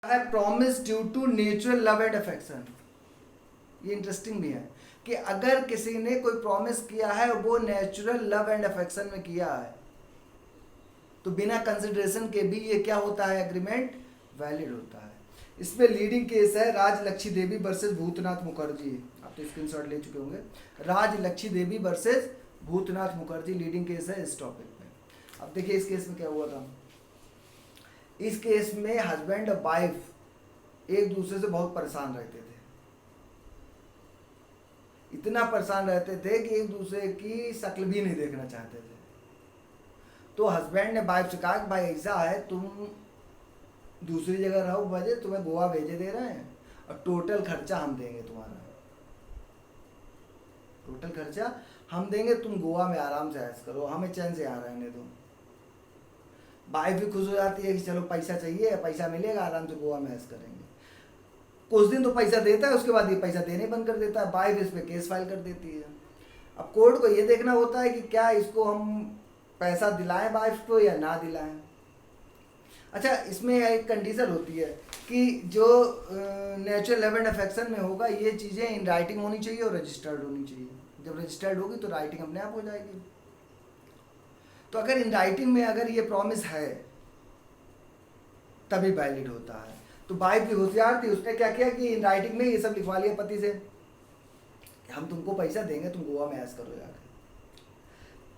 है promise due to natural love and affection. ये interesting भी है कि अगर किसी ने कोई प्रॉमिस किया है वो नेचुरल लव एंड अफेक्शन में किया है तो बिना कंसिडरेशन के भी ये क्या होता है, एग्रीमेंट वैलिड होता है। इसमें लीडिंग केस है राजलक्ष्मी देवी वर्सेस भूतनाथ मुखर्जी। आप तो स्क्रीनशॉट ले चुके होंगे। Rajlakshmi Devi versus Bhootnath Mukherjee leading case है इस टॉपिक में। अब देखिए इस केस में क्या हुआ था। इस केस में हस्बैंड और वाइफ एक दूसरे से बहुत परेशान रहते थे। इतना परेशान रहते थे कि एक दूसरे की शक्ल भी नहीं देखना चाहते थे। तो हस्बैंड ने वाइफ से कहा कि भाई ऐसा है, तुम दूसरी जगह रहो, वजह तुम्हें गोवा भेजे दे रहे हैं और टोटल खर्चा हम देंगे तुम्हारा। टोटल खर्चा हम देंगे, तुम गोवा में आराम से ऐश करो, हमें चैन से यहाँ रहने दो। वाइफ भी खुश हो जाती है कि चलो पैसा चाहिए, पैसा मिलेगा, आराम से गोवा में ऐश करेंगे। कुछ दिन तो पैसा देता है, उसके बाद ये पैसा देने बंद कर देता है। वाइफ इस पे केस फाइल कर देती है। अब कोर्ट को ये देखना होता है कि क्या इसको हम पैसा दिलाएं वाइफ को या ना दिलाएं। अच्छा, इसमें एक कंडीशन होती है कि जो नेचुरल लव एंड अफेक्शन में होगा ये चीज़ें इन राइटिंग होनी चाहिए और रजिस्टर्ड होनी चाहिए। जब रजिस्टर्ड होगी तो राइटिंग अपने आप हो जाएगी। तो अगर इन राइटिंग में अगर ये प्रॉमिस है तभी वैलिड होता है। तो वाइफ भी होशियार थी, उसने क्या किया कि इन राइटिंग में ये सब लिखवा लिया पति से कि हम तुमको पैसा देंगे, तुम गोवा में ऐश करो जाकर।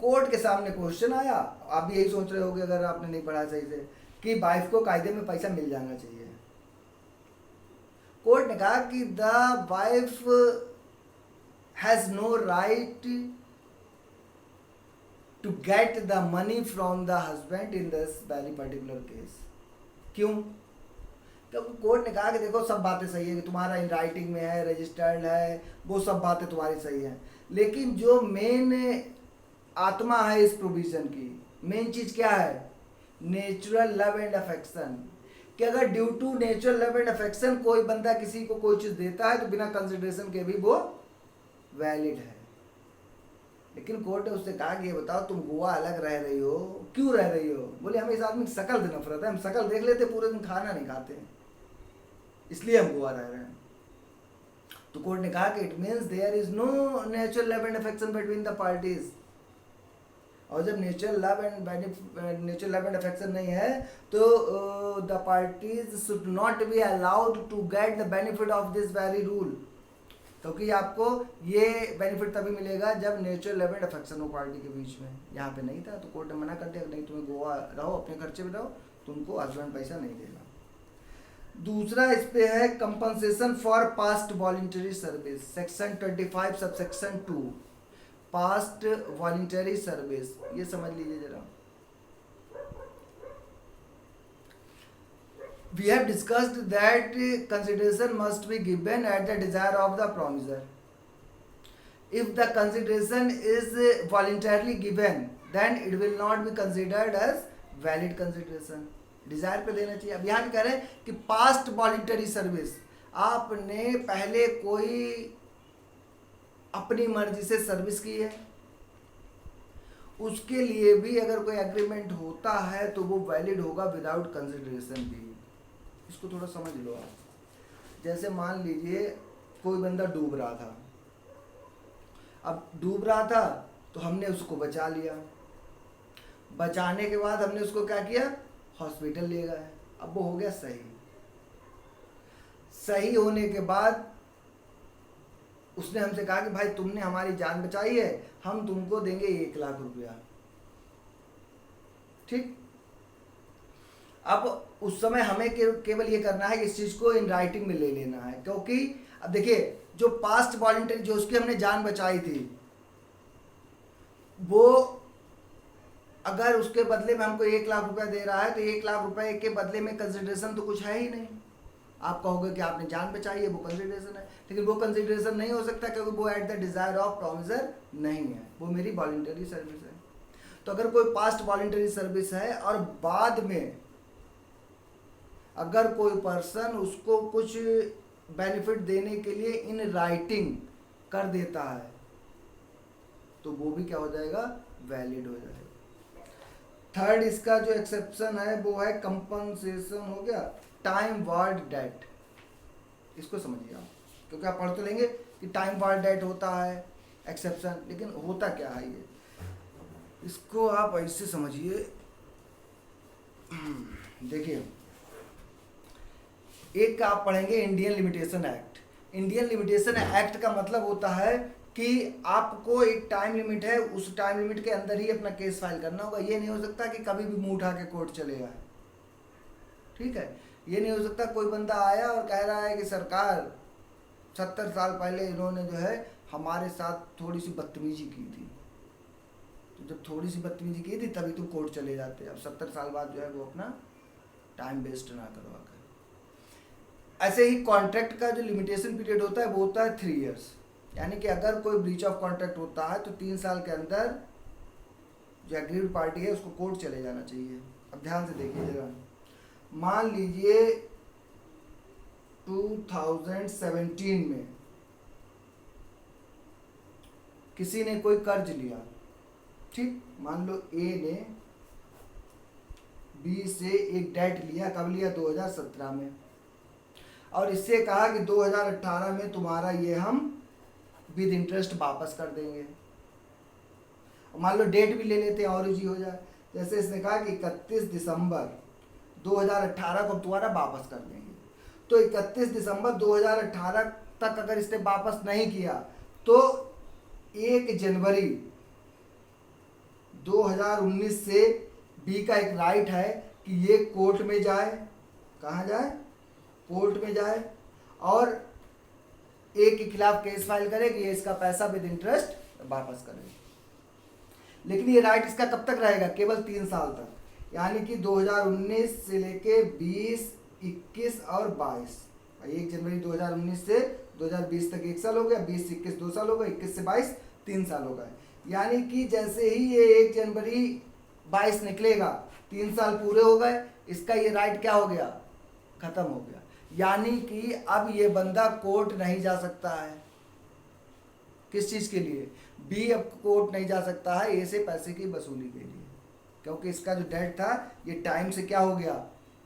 कोर्ट के सामने क्वेश्चन आया, आप भी यही सोच रहे होगे अगर आपने नहीं पढ़ा सही से, कि वाइफ को कायदे में पैसा मिल जाना चाहिए। कोर्ट ने कहा कि the wife has no right to get the money from the husband in this very particular case. क्यों? क्योंकि कोर्ट ने कहा कि देखो सब बातें सही है कि तुम्हारा इन राइटिंग में है, रजिस्टर्ड है, वो सब बातें तुम्हारी सही है, लेकिन जो मेन आत्मा है इस प्रोविजन की, मेन चीज क्या है, नेचुरल लव एंड अफेक्शन। कि अगर due to natural love and affection कोई बंदा किसी को कोई चीज देता है तो बिना कंसिडरेशन के भी वो वैलिड है। लेकिन कोर्ट ने उससे कहा कि ये बताओ तुम गोवा अलग रह रही हो, क्यों रह रही हो? बोले हमें इस आदमी की शक्ल से नफरत है, हम शक्ल देख लेते पूरे दिन खाना नहीं खाते, इसलिए हम गोवा रह रहे हैं। तो कोर्ट ने कहा कि it means there is no natural love and affection between the parties. और जब नेचुरल लव एंड अफेक्शन नहीं है तो the parties should not be allowed to get the benefit of this very rule. क्योंकि आपको ये बेनिफिट तभी मिलेगा जब नेचुरल लव एंड अफेक्शन हो पार्टी के बीच में। यहाँ पे नहीं था तो कोर्ट ने मना कर दिया, नहीं तुम्हें गोवा रहो, अपने खर्चे में रहो, तुमको हस्बैंड पैसा नहीं देगा। दूसरा इस पे है compensation for past voluntary service, section 25 subsection 2, past voluntary service. ये समझ लीजिए जरा। We have discussed that consideration must be given at the desire of the promiser. If the consideration is voluntarily given, then it will not be considered as valid consideration. Desire पे देना चाहिए। अब यहाँ भी कह रहे हैं कि पास्ट वॉलंटरी सर्विस, आपने पहले कोई अपनी मर्जी से सर्विस की है, उसके लिए भी अगर कोई एग्रीमेंट होता है तो वो वैलिड होगा विदाउट कंसिडरेशन भी। इसको थोड़ा समझ लो आप। जैसे मान लीजिए कोई बंदा डूब रहा था, अब डूब रहा था तो हमने उसको बचा लिया, बचाने के बाद हमने उसको क्या किया, हॉस्पिटल ले गए, अब वो हो गया सही। सही होने के बाद उसने हमसे कहा कि भाई तुमने हमारी जान बचाई है, हम तुमको देंगे 1 लाख रुपया। ठीक, अब उस समय हमें केवल ये करना है कि इस चीज को इन राइटिंग में ले लेना है। क्योंकि अब देखिए जो पास्ट वॉलंटरी, जो उसकी हमने जान बचाई थी, वो अगर उसके बदले में हमको 1 लाख रुपया दे रहा है तो 1 लाख रुपए के बदले में कंसिडरेशन तो कुछ है ही नहीं। आप कहोगे कि आपने जान बचाई है, वो कंसिडरेशन है, लेकिन वो कंसिडरेशन नहीं हो सकता क्योंकि वो at the desire of promiser नहीं है, वो मेरी वॉलंटरी सर्विस है। तो अगर कोई पास्ट वॉलंटरी सर्विस है और बाद में अगर कोई पर्सन उसको कुछ बेनिफिट देने के लिए इन राइटिंग कर देता है तो वो भी क्या हो जाएगा, वैलिड हो जाएगा। थर्ड इसका जो एक्सेप्शन है वो है कंपनसेशन, हो गया। टाइम वार्ड डेट, इसको समझिए आप, क्योंकि आप पढ़ तो लेंगे कि टाइम वार्ड डेट होता है एक्सेप्शन, लेकिन होता क्या है ये, इसको आप ऐसे समझिए। देखिए, एक का आप पढ़ेंगे Indian limitation act. Indian limitation act का मतलब होता है कि आपको एक टाइम लिमिट है, उस टाइम लिमिट के अंदर ही अपना केस फाइल करना होगा। ये नहीं हो सकता कि कभी भी मुंह उठा के कोर्ट चले जाए, ठीक है। ये नहीं हो सकता कोई बंदा आया और कह रहा है कि सरकार 70 साल पहले इन्होंने जो है हमारे साथ थोड़ी सी बदतमीजी की थी, तो जब थोड़ी सी बदतमीजी की थी तभी तुम कोर्ट चले जाते, अब 70 साल बाद जो है वो अपना टाइम वेस्ट ना करवा कर। ऐसे ही कॉन्ट्रैक्ट का जो लिमिटेशन पीरियड होता है वो होता है 3 इयर्स, यानी कि अगर कोई ब्रीच ऑफ कॉन्ट्रैक्ट होता है तो 3 साल के अंदर जो एग्रीड पार्टी है उसको कोर्ट चले जाना चाहिए। अब ध्यान से देखिएगा, मान लीजिए 2017 में किसी ने कोई कर्ज लिया, ठीक, मान लो ए ने बी से एक डेट लिया, कब लिया, 2017 में, और इससे कहा कि 2018 में तुम्हारा ये हम विद इंटरेस्ट वापस कर देंगे। मान लो डेट भी ले लेते हैं और इजी हो जाए, जैसे इसने कहा कि 31 दिसंबर 2018 को तुम्हारा वापस कर देंगे, तो 31 दिसंबर 2018 तक अगर इसने वापस नहीं किया तो 1 जनवरी 2019 से बी का एक राइट है कि ये कोर्ट में जाए, कहाँ जाए, कोर्ट में जाए, और ए के खिलाफ केस फाइल करे कि ये इसका पैसा विद इंटरेस्ट वापस करे। लेकिन ये राइट इसका कब तक रहेगा, केवल 3 साल तक, यानी कि 2019 से लेके 20, 21 और 22, 1 जनवरी 2019 से 2020 तक 1 साल हो गया, 20 से 21 2 साल हो गए, 21 से 22 3 साल हो गए। यानी कि जैसे ही ये 1 जनवरी 22 निकलेगा 3 साल पूरे हो गए, इसका ये राइट क्या हो गया, खत्म हो गया। यानी कि अब ये बंदा कोर्ट नहीं जा सकता है, किस चीज़ के लिए, बी अब कोर्ट नहीं जा सकता है ए से पैसे की वसूली के लिए, क्योंकि इसका जो डेट था ये टाइम से क्या हो गया,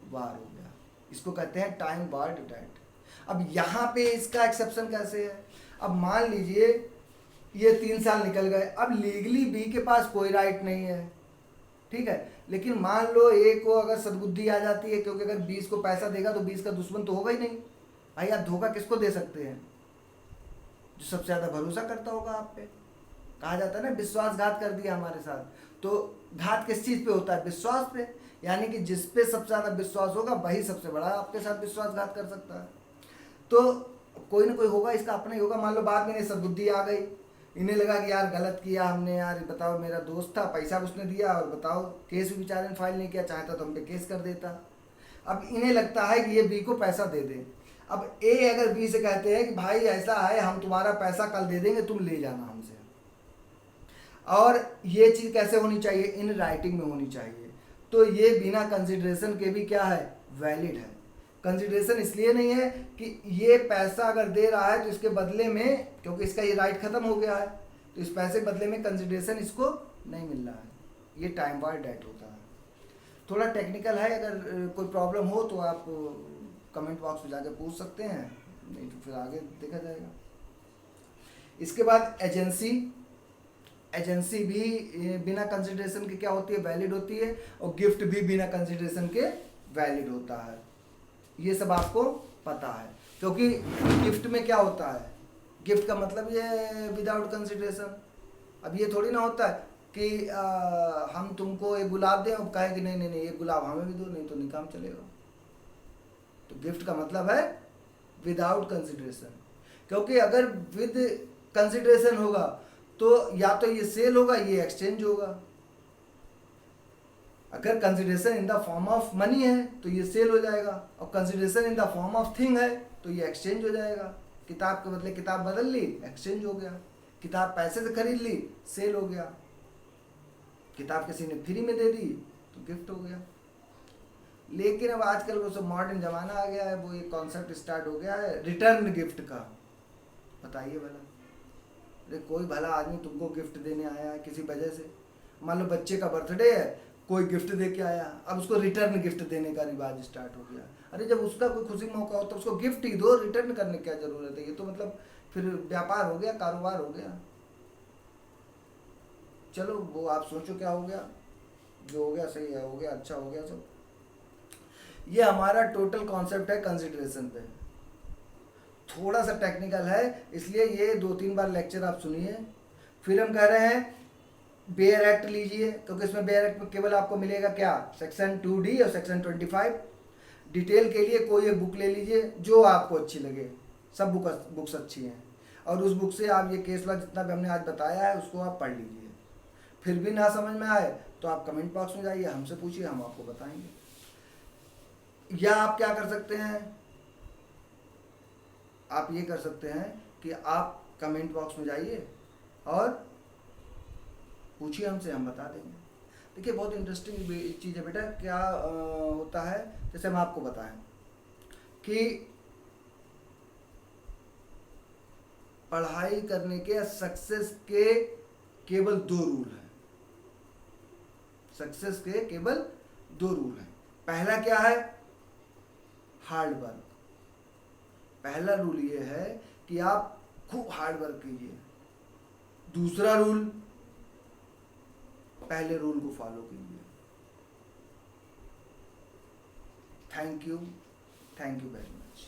वार हो गया। इसको कहते हैं टाइम वार्ड डेट। अब यहाँ पे इसका एक्सेप्शन कैसे है, अब मान लीजिए ये 3 साल निकल गए, अब लीगली बी के पास कोई राइट नहीं है, ठीक है, लेकिन मान लो ए को अगर सद्बुद्धि आ जाती है, क्योंकि अगर 20 को पैसा देगा तो 20 का दुश्मन तो होगा ही नहीं भाई। आप धोखा किसको दे सकते हैं, जो सबसे ज़्यादा भरोसा करता होगा आप पे। कहा जाता है ना, विश्वासघात कर दिया हमारे साथ, तो घात किस चीज़ पे होता है, विश्वास पे, यानी कि जिस पे सबसे ज़्यादा विश्वास होगा वही सबसे बड़ा आपके साथ विश्वासघात कर सकता है। तो कोई ना कोई होगा, इसका अपना ही होगा। मान लो बाद में इन्हें सद्बुद्धि आ गई, इन्हें लगा कि यार गलत किया हमने, यार बताओ मेरा दोस्त था, पैसा उसने दिया, और बताओ केस भी बेचारे ने फाइल नहीं किया, चाहता तो हम पे केस कर देता। अब इन्हें लगता है कि ये बी को पैसा दे दे। अब ए अगर बी से कहते हैं कि भाई ऐसा है, हम तुम्हारा पैसा कल दे देंगे, तुम ले जाना हमसे, और ये चीज़ कैसे होनी चाहिए, इन राइटिंग में होनी चाहिए, तो ये बिना कंसिडरेशन के भी क्या है, वैलिड है। कंसिडरेशन इसलिए नहीं है कि ये पैसा अगर दे रहा है तो इसके बदले में, क्योंकि इसका ये राइट खत्म हो गया है, तो इस पैसे के बदले में कंसिडरेशन इसको नहीं मिल रहा है, ये टाइम वार्ड डेट होता है। थोड़ा टेक्निकल है, अगर कोई प्रॉब्लम हो तो आप कमेंट बॉक्स में जाकर पूछ सकते हैं, नहीं तो फिर आगे देखा जाएगा। इसके बाद एजेंसी, एजेंसी भी बिना कंसिडरेशन के क्या होती है, वैलिड होती है, और गिफ्ट भी बिना कंसिडरेशन के वैलिड होता है। ये सब आपको पता है, क्योंकि गिफ्ट में क्या होता है, गिफ्ट का मतलब ये विदाउट कंसिडरेशन। अब ये थोड़ी ना होता है कि हम तुमको एक गुलाब दें और कहें कि नहीं नहीं नहीं ये गुलाब हमें भी दो, नहीं तो नहीं काम चलेगा। तो गिफ्ट का मतलब है विदाउट कंसिडरेशन, क्योंकि अगर विद कंसिडरेशन होगा तो या तो ये सेल होगा, ये एक्सचेंज होगा। अगर consideration in the form of money है तो ये सेल हो जाएगा, और consideration in the form of thing है तो ये एक्सचेंज हो जाएगा। किताब के बदले किताब बदल ली, एक्सचेंज हो गया। किताब पैसे से खरीद ली, सेल हो गया। किताब किसी ने फ्री में दे दी तो गिफ्ट हो गया। लेकिन अब आजकल वो सब मॉडर्न जमाना आ गया है, वो एक कॉन्सेप्ट स्टार्ट हो गया है रिटर्न गिफ्ट का। बताइए भला, अरे कोई भला आदमी तुमको गिफ्ट देने आया है किसी वजह से, मान लो बच्चे का बर्थडे है, कोई गिफ्ट दे के आया, अब उसको रिटर्न गिफ्ट देने का रिवाज स्टार्ट हो गया। अरे जब उसका कोई खुशी मौका हो तो उसको गिफ्ट ही दो, रिटर्न करने की क्या जरूरत है? ये तो मतलब फिर व्यापार हो गया, कारोबार हो गया। चलो वो आप सोचो क्या हो गया, जो हो गया सही है, हो गया, अच्छा हो गया सब। ये हमारा टोटल कॉन्सेप्ट है कंसिडरेशन पे। थोड़ा सा टेक्निकल है, इसलिए ये 2-3 बार लेक्चर आप सुनिए। फिर हम कह रहे हैं बेयर एक्ट लीजिए, क्योंकि इसमें बेयर एक्ट में केवल आपको मिलेगा क्या, सेक्शन 2D और सेक्शन 25। डिटेल के लिए कोई एक बुक ले लीजिए जो आपको अच्छी लगे, सब बुक्स अच्छी हैं, और उस बुक से आप ये केस लॉ जितना भी हमने आज बताया है उसको आप पढ़ लीजिए। फिर भी ना समझ में आए तो आप कमेंट बॉक्स में जाइए, हमसे पूछिए, हम आपको बताएंगे। या आप क्या कर सकते हैं, आप ये कर सकते हैं कि आप कमेंट बॉक्स में जाइए और पूछिए हमसे, हम बता देंगे। देखिए बहुत इंटरेस्टिंग चीज़ है बेटा। क्या होता है, जैसे हम आपको बताएं कि पढ़ाई करने के सक्सेस के केवल 2 रूल हैं। सक्सेस के केवल 2 रूल हैं। पहला क्या है, हार्ड वर्क। पहला रूल ये है कि आप खूब हार्ड वर्क कीजिए। दूसरा रूल, पहले रूल को फॉलो कीजिए। Thank you very much.